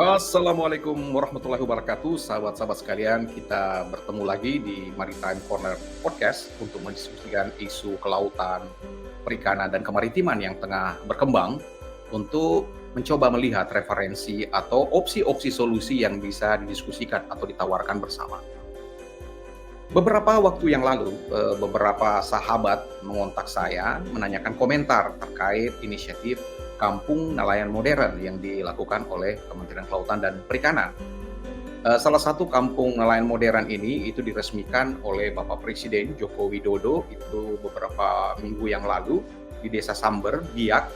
Assalamualaikum warahmatullahi wabarakatuh, sahabat-sahabat sekalian. Kita bertemu lagi di Maritime Corner Podcast untuk mendiskusikan isu kelautan, perikanan, dan kemaritiman yang tengah berkembang untuk mencoba melihat referensi atau opsi-opsi solusi yang bisa didiskusikan atau ditawarkan bersama. Beberapa waktu yang lalu, beberapa sahabat mengontak saya menanyakan komentar terkait inisiatif Kampung Nelayan Modern yang dilakukan oleh Kementerian Kelautan dan Perikanan. Salah satu kampung nelayan modern ini itu diresmikan oleh Bapak Presiden Joko Widodo itu beberapa minggu yang lalu di Desa Samber, Biak,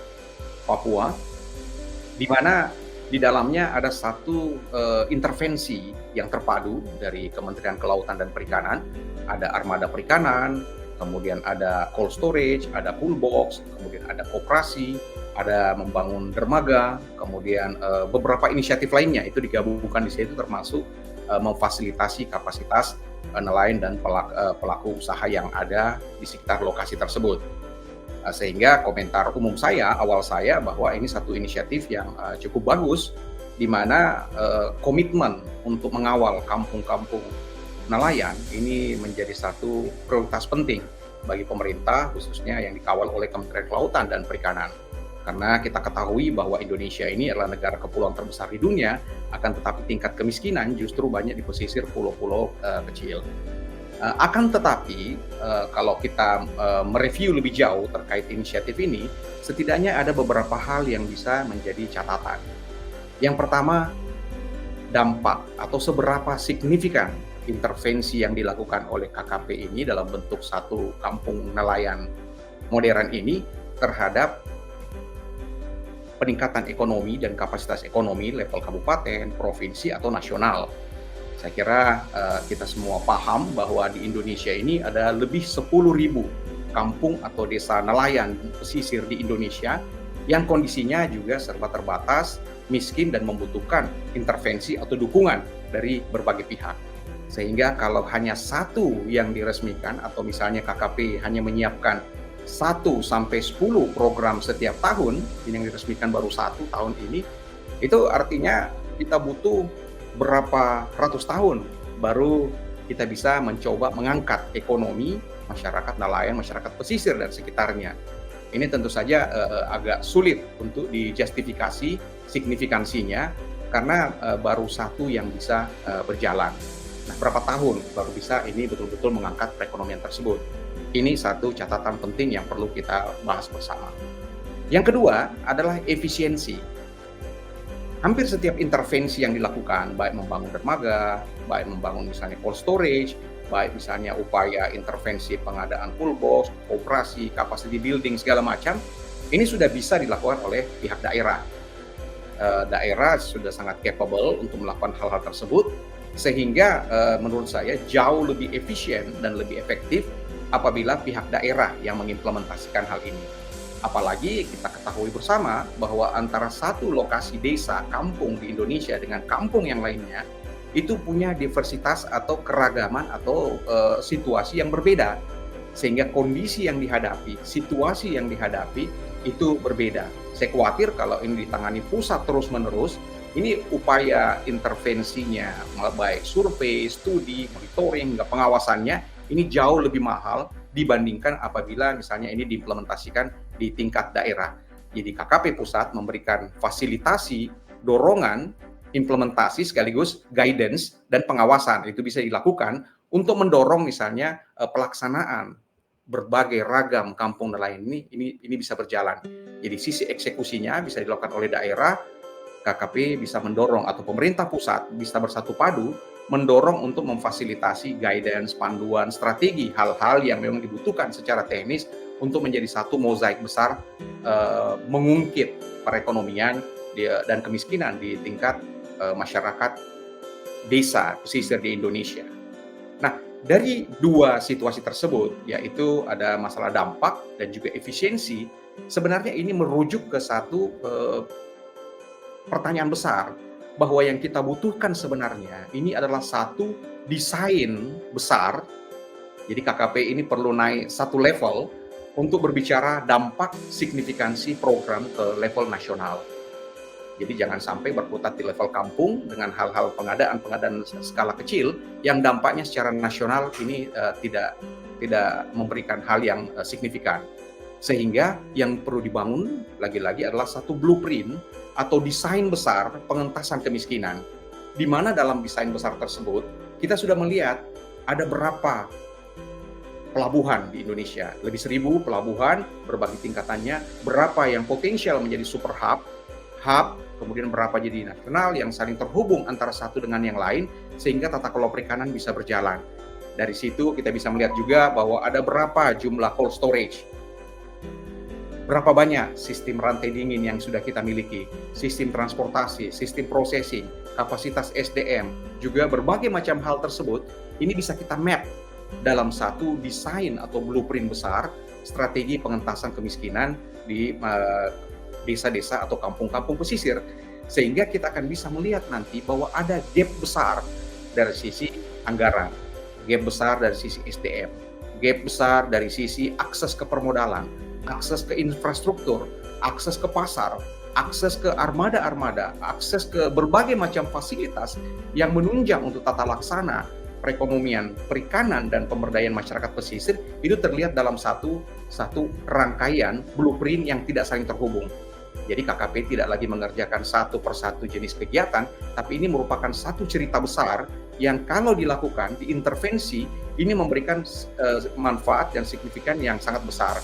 Papua, di mana di dalamnya ada satu intervensi yang terpadu dari Kementerian Kelautan dan Perikanan. Ada armada perikanan, kemudian ada cold storage, ada pool box, kemudian ada koperasi, ada membangun dermaga, kemudian beberapa inisiatif lainnya itu digabungkan di situ termasuk memfasilitasi kapasitas nelayan dan pelaku usaha yang ada di sekitar lokasi tersebut. Sehingga komentar umum saya, awal saya bahwa ini satu inisiatif yang cukup bagus, di mana komitmen untuk mengawal kampung-kampung nelayan ini menjadi satu prioritas penting bagi pemerintah, khususnya yang dikawal oleh Kementerian Kelautan dan Perikanan. Karena kita ketahui bahwa Indonesia ini adalah negara kepulauan terbesar di dunia, akan tetapi tingkat kemiskinan justru banyak di pesisir pulau-pulau kecil. Akan tetapi, kalau kita mereview lebih jauh terkait inisiatif ini, setidaknya ada beberapa hal yang bisa menjadi catatan. Yang pertama, dampak atau seberapa signifikan intervensi yang dilakukan oleh KKP ini dalam bentuk satu kampung nelayan modern ini terhadap peningkatan ekonomi dan kapasitas ekonomi level kabupaten, provinsi, atau nasional. Saya kira kita semua paham bahwa di Indonesia ini ada lebih 10.000 kampung atau desa nelayan pesisir di Indonesia yang kondisinya juga serba terbatas, miskin, dan membutuhkan intervensi atau dukungan dari berbagai pihak. Sehingga kalau hanya satu yang diresmikan atau misalnya KKP hanya menyiapkan 1 sampai 10 program setiap tahun, ini yang diresmikan baru 1 tahun ini, itu artinya kita butuh berapa ratus tahun baru kita bisa mencoba mengangkat ekonomi masyarakat nelayan, masyarakat pesisir dan sekitarnya. Ini tentu saja agak sulit untuk dijustifikasi signifikansinya karena baru satu yang bisa berjalan. Nah, berapa tahun baru bisa ini betul-betul mengangkat perekonomian tersebut. Ini satu catatan penting yang perlu kita bahas bersama. Yang kedua adalah efisiensi. Hampir setiap intervensi yang dilakukan, baik membangun dermaga, baik membangun misalnya cold storage, baik misalnya upaya intervensi pengadaan pool box, operasi, capacity building, segala macam, ini sudah bisa dilakukan oleh pihak daerah. Daerah sudah sangat capable untuk melakukan hal-hal tersebut, sehingga menurut saya jauh lebih efisien dan lebih efektif apabila pihak daerah yang mengimplementasikan hal ini. Apalagi kita ketahui bersama bahwa antara satu lokasi desa, kampung di Indonesia dengan kampung yang lainnya, itu punya diversitas atau keragaman atau situasi yang berbeda. Sehingga kondisi yang dihadapi, situasi yang dihadapi itu berbeda. Saya khawatir kalau ini ditangani pusat terus-menerus, ini upaya intervensinya, baik survei, studi, monitoring, hingga pengawasannya, ini jauh lebih mahal dibandingkan apabila misalnya ini diimplementasikan di tingkat daerah. Jadi KKP pusat memberikan fasilitasi, dorongan, implementasi sekaligus guidance dan pengawasan. Itu bisa dilakukan untuk mendorong misalnya pelaksanaan berbagai ragam kampung nelayan ini bisa berjalan. Jadi sisi eksekusinya bisa dilakukan oleh daerah, KKP bisa mendorong atau pemerintah pusat bisa bersatu padu mendorong untuk memfasilitasi guidance, panduan, strategi, hal-hal yang memang dibutuhkan secara teknis untuk menjadi satu mozaik besar mengungkit perekonomian dan kemiskinan di tingkat masyarakat desa pesisir di Indonesia. Nah, dari dua situasi tersebut, yaitu ada masalah dampak dan juga efisiensi, sebenarnya ini merujuk ke satu pertanyaan besar, bahwa yang kita butuhkan sebenarnya ini adalah satu desain besar. Jadi KKP ini perlu naik satu level untuk berbicara dampak signifikansi program ke level nasional. Jadi jangan sampai berkutat di level kampung dengan hal-hal pengadaan skala kecil yang dampaknya secara nasional ini tidak memberikan hal yang signifikan. Sehingga yang perlu dibangun lagi-lagi adalah satu blueprint atau desain besar pengentasan kemiskinan, di mana dalam desain besar tersebut kita sudah melihat ada berapa pelabuhan di Indonesia, lebih 1.000 pelabuhan berbagai tingkatannya, berapa yang potensial menjadi super hub, kemudian berapa jadi nasional yang saling terhubung antara satu dengan yang lain, sehingga tata kelola perikanan bisa berjalan. Dari situ kita bisa melihat juga bahwa ada berapa jumlah cold storage, berapa banyak sistem rantai dingin yang sudah kita miliki, sistem transportasi, sistem processing, kapasitas SDM, juga berbagai macam hal tersebut, ini bisa kita map dalam satu desain atau blueprint besar strategi pengentasan kemiskinan di desa-desa atau kampung-kampung pesisir, sehingga kita akan bisa melihat nanti bahwa ada gap besar dari sisi anggaran, gap besar dari sisi SDM, gap besar dari sisi akses ke permodalan, akses ke infrastruktur, akses ke pasar, akses ke armada-armada, akses ke berbagai macam fasilitas yang menunjang untuk tata laksana perekonomian perikanan dan pemberdayaan masyarakat pesisir itu terlihat dalam satu rangkaian blueprint yang tidak saling terhubung. Jadi KKP tidak lagi mengerjakan satu persatu jenis kegiatan, tapi ini merupakan satu cerita besar yang kalau dilakukan, diintervensi, ini memberikan manfaat yang signifikan yang sangat besar.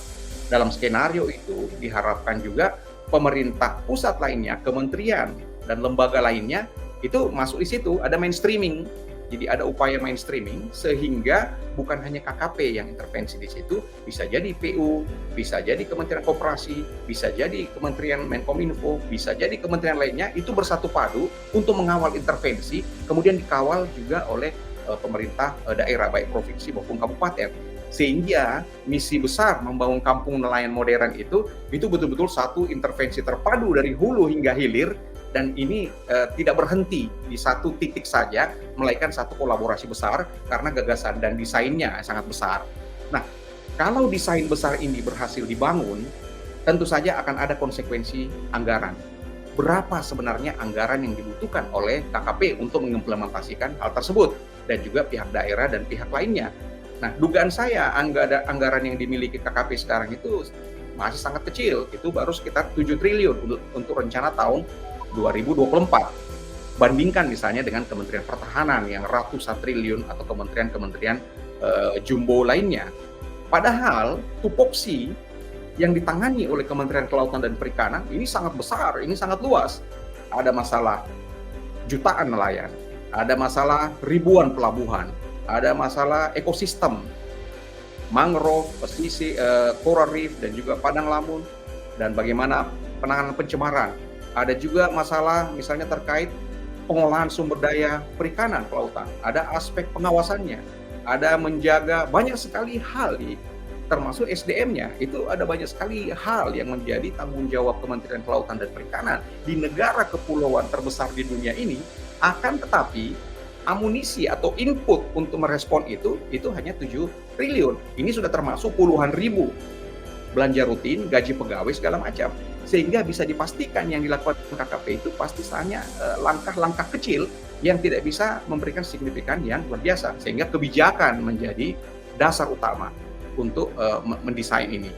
Dalam skenario itu diharapkan juga pemerintah pusat lainnya, kementerian dan lembaga lainnya itu masuk di situ, ada mainstreaming. Jadi ada upaya mainstreaming sehingga bukan hanya KKP yang intervensi di situ, bisa jadi PU, bisa jadi Kementerian Koperasi, bisa jadi Kementerian Menkominfo, bisa jadi kementerian lainnya itu bersatu padu untuk mengawal intervensi, kemudian dikawal juga oleh pemerintah daerah baik provinsi maupun kabupaten. Sehingga misi besar membangun kampung nelayan modern itu betul-betul satu intervensi terpadu dari hulu hingga hilir. Dan ini tidak berhenti di satu titik saja, melainkan satu kolaborasi besar karena gagasan dan desainnya sangat besar. Nah, kalau desain besar ini berhasil dibangun, tentu saja akan ada konsekuensi anggaran. Berapa sebenarnya anggaran yang dibutuhkan oleh KKP untuk mengimplementasikan hal tersebut, dan juga pihak daerah dan pihak lainnya. Nah, dugaan saya anggaran yang dimiliki KKP sekarang itu masih sangat kecil, itu baru sekitar 7 triliun untuk rencana tahun 2024. Bandingkan misalnya dengan Kementerian Pertahanan yang ratusan triliun atau kementerian-kementerian jumbo lainnya. Padahal tupoksi yang ditangani oleh Kementerian Kelautan dan Perikanan ini sangat besar, ini sangat luas. Ada masalah jutaan nelayan, ada masalah ribuan pelabuhan, ada masalah ekosistem, mangrove, pesisir, coral reef dan juga padang lamun, dan bagaimana penanganan pencemaran. Ada juga masalah misalnya terkait pengolahan sumber daya perikanan kelautan. Ada aspek pengawasannya, ada menjaga banyak sekali hal, termasuk SDM-nya. Itu ada banyak sekali hal yang menjadi tanggung jawab Kementerian Kelautan dan Perikanan di negara kepulauan terbesar di dunia ini. Akan tetapi amunisi atau input untuk merespon itu hanya 7 triliun. Ini sudah termasuk puluhan ribu belanja rutin, gaji pegawai segala macam. Sehingga bisa dipastikan yang dilakukan KKP itu pasti hanya langkah-langkah kecil yang tidak bisa memberikan signifikan yang luar biasa. Sehingga kebijakan menjadi dasar utama untuk mendesain ini.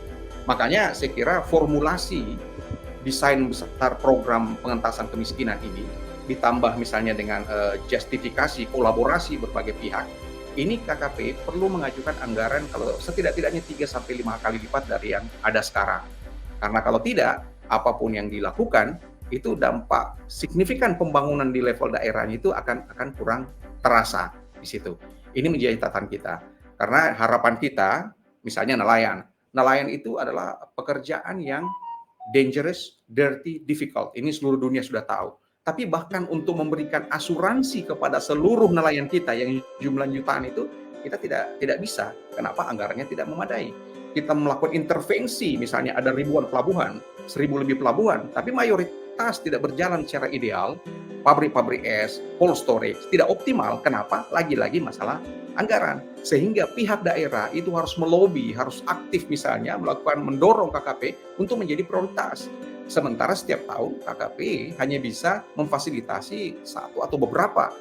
Makanya saya kira formulasi desain besar program pengentasan kemiskinan ini ditambah misalnya dengan justifikasi kolaborasi berbagai pihak, ini KKP perlu mengajukan anggaran kalau setidak-tidaknya 3-5 kali lipat dari yang ada sekarang. Karena kalau tidak, apapun yang dilakukan, itu dampak signifikan pembangunan di level daerahnya itu akan kurang terasa di situ. Ini menjadi catatan kita. Karena harapan kita, misalnya nelayan. Nelayan itu adalah pekerjaan yang dangerous, dirty, difficult. Ini seluruh dunia sudah tahu. Tapi bahkan untuk memberikan asuransi kepada seluruh nelayan kita yang jumlah jutaan itu, kita tidak bisa. Kenapa? Anggarannya tidak memadai. Kita melakukan intervensi, misalnya ada ribuan pelabuhan, 1.000 lebih pelabuhan, tapi mayoritas tidak berjalan secara ideal. Pabrik-pabrik es, cold storage, tidak optimal. Kenapa? Lagi-lagi masalah anggaran. Sehingga pihak daerah itu harus melobi, harus aktif misalnya mendorong KKP untuk menjadi prioritas. Sementara setiap tahun KKP hanya bisa memfasilitasi satu atau beberapa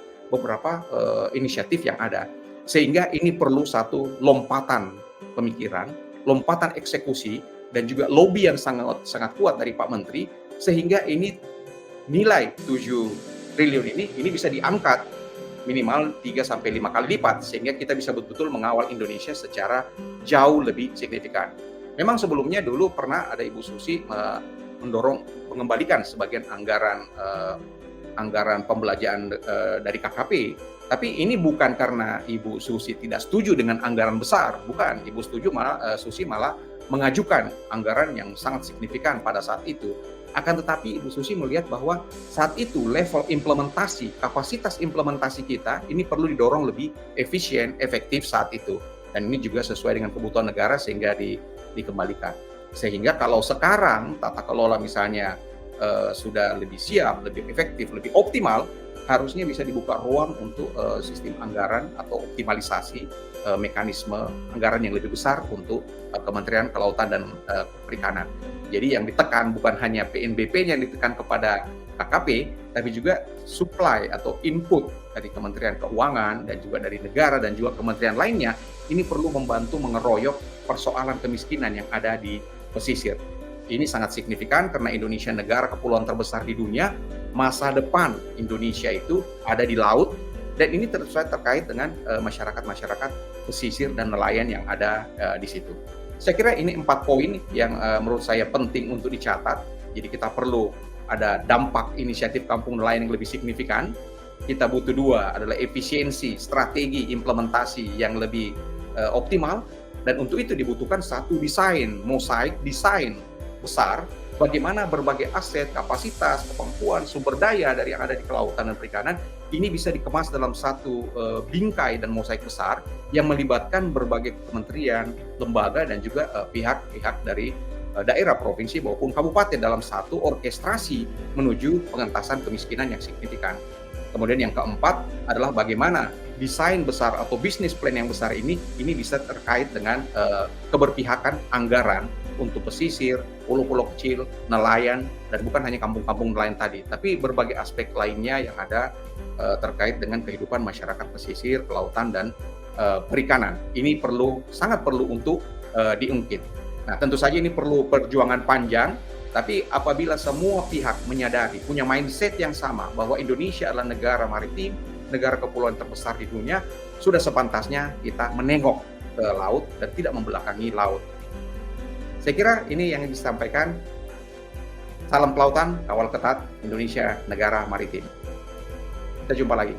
inisiatif yang ada. Sehingga ini perlu satu lompatan pemikiran, lompatan eksekusi, dan juga lobby yang sangat sangat kuat dari Pak Menteri, sehingga ini nilai 7 triliun ini bisa diangkat minimal 3 sampai 5 kali lipat, sehingga kita bisa betul-betul mengawal Indonesia secara jauh lebih signifikan. Memang sebelumnya dulu pernah ada Ibu Susi mendorong mengembalikan sebagian anggaran pembelanjaan dari KKP, tapi ini bukan karena Ibu Susi tidak setuju dengan anggaran besar, bukan. Susi malah mengajukan anggaran yang sangat signifikan pada saat itu. Akan tetapi Ibu Susi melihat bahwa saat itu level implementasi, kapasitas implementasi kita ini perlu didorong lebih efisien, efektif saat itu. Dan ini juga sesuai dengan kebutuhan negara sehingga dikembalikan. Sehingga kalau sekarang tata kelola misalnya sudah lebih siap, lebih efektif, lebih optimal, harusnya bisa dibuka ruang untuk sistem anggaran atau optimalisasi mekanisme anggaran yang lebih besar untuk Kementerian Kelautan dan Perikanan. Jadi yang ditekan bukan hanya PNBP-nya yang ditekan kepada KKP, tapi juga supply atau input dari Kementerian Keuangan dan juga dari negara dan juga kementerian lainnya, ini perlu membantu mengeroyok persoalan kemiskinan yang ada di pesisir. Ini sangat signifikan karena Indonesia negara kepulauan terbesar di dunia, masa depan Indonesia itu ada di laut, dan ini terkait dengan masyarakat-masyarakat pesisir dan nelayan yang ada di situ. Saya kira ini 4 poin yang menurut saya penting untuk dicatat. Jadi kita perlu ada dampak inisiatif kampung nelayan yang lebih signifikan. Kita butuh 2 adalah efisiensi, strategi, implementasi yang lebih optimal. Dan untuk itu dibutuhkan satu desain, mosaik desain besar, bagaimana berbagai aset, kapasitas, kemampuan, sumber daya dari yang ada di kelautan dan perikanan ini bisa dikemas dalam satu bingkai dan mosaik besar yang melibatkan berbagai kementerian, lembaga, dan juga pihak-pihak dari daerah, provinsi maupun kabupaten dalam satu orkestrasi menuju pengentasan kemiskinan yang signifikan. Kemudian yang keempat adalah bagaimana desain besar atau bisnis plan yang besar ini bisa terkait dengan keberpihakan anggaran untuk pesisir, pulau-pulau kecil, nelayan, dan bukan hanya kampung-kampung nelayan tadi, tapi berbagai aspek lainnya yang ada terkait dengan kehidupan masyarakat pesisir, kelautan, dan perikanan. Ini sangat perlu untuk diungkit. Nah, tentu saja ini perlu perjuangan panjang, tapi apabila semua pihak menyadari, punya mindset yang sama, bahwa Indonesia adalah negara maritim, negara kepulauan terbesar di dunia, sudah sepantasnya kita menengok ke laut dan tidak membelakangi laut. Saya kira ini yang disampaikan. Salam kelautan, kawal ketat, Indonesia negara maritim. Kita jumpa lagi.